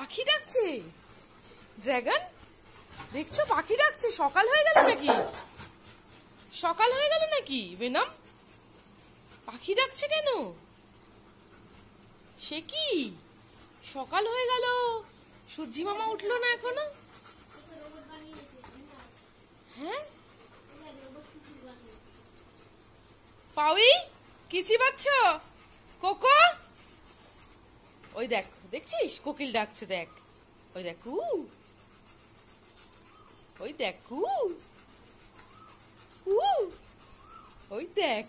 পাখি ডাকছে। ড্রাগন দেখছো পাখি ডাকছে। সকাল হয়ে গেল নাকি? সকাল হয়ে গেল নাকি ভেনম? পাখি ডাকছে কেন? সে কি সকাল হয়ে গেল, সূর্যি মামা উঠলো না এখনো? হ্যাঁ ফাউই কি চিবাচ্ছ? কোকো ওই দেখ, দেখছিস কোকিল ডাকছে, দেখ ওই দেখ কু, ওই দেখ কু কু, ওই দেখ,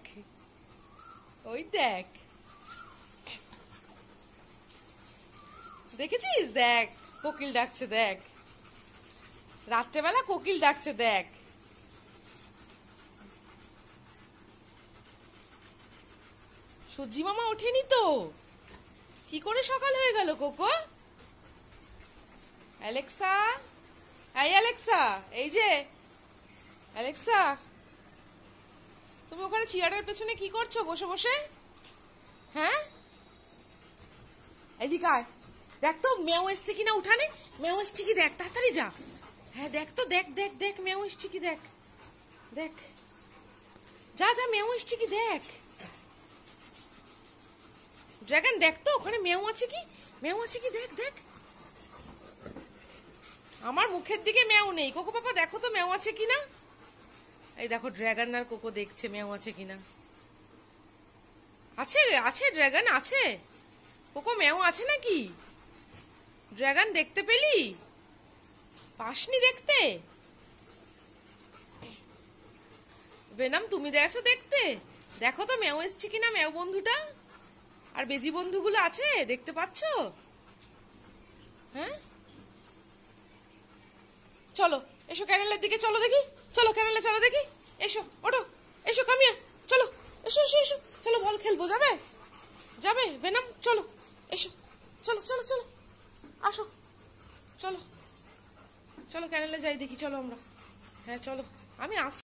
ওই দেখ, দেখেছিস? দেখ কোকিল ডাকছে, দেখ রাত্রেবেলা কোকিল ডাকছে, দেখ। সূর্যি মামা ওঠেনি তো, কি করে সকাল হয়ে গেল কোকো? অ্যালেক্সা, এই অ্যালেক্সা, এই যে অ্যালেক্সা, তুমি ওখানে চেয়ারের পেছনে কি করছো বসে বসে? হ্যাঁ এদিকে আয়, দেখ তো মেও এসছে কিনা উঠানে। মেও এসছে কি দেখ, তাড়াতাড়ি যা। হ্যাঁ দেখ তো, দেখ দেখ দেখ মেও এসছে কি দেখ, দেখ যা যা মেও এসছে কি দেখ। ড্রাগন দেখ তো ওখানে মেও আছে কি, মেও আছে কি দেখ, দেখ। আমার মুখের দিকে মেও নেই। কোকো পাপা দেখো তো মেও আছে কিনা। এই দেখো ড্রাগন আর কোকো দেখছে মেও আছে কিনা। আছে আছে ড্রাগন আছে। কোকো মেও আছে নাকি? ড্রাগন দেখতে পেলি? পাসনি দেখতে? ভেনম তুমি দেখছো দেখতে? দেখো তো মেও এসছে কিনা, মেও বন্ধুটা আর বেজি বন্ধুগুলো আছে, দেখতে পাচ্ছ? হ্যাঁ চলো এসো ক্যানেলের দিকে, চলো দেখি, চলো ক্যানেলে চলো দেখি, এসো ওঠো, এসো কামিয়া, চলো এসো এসো এসো, চলো বল খেলবো। যাবে যাবে ভেনম, চলো এসো, চলো চলো চলো আসো, চলো চলো ক্যানেলে যাই দেখি, চলো আমরা। হ্যাঁ চলো, আমি আসছি।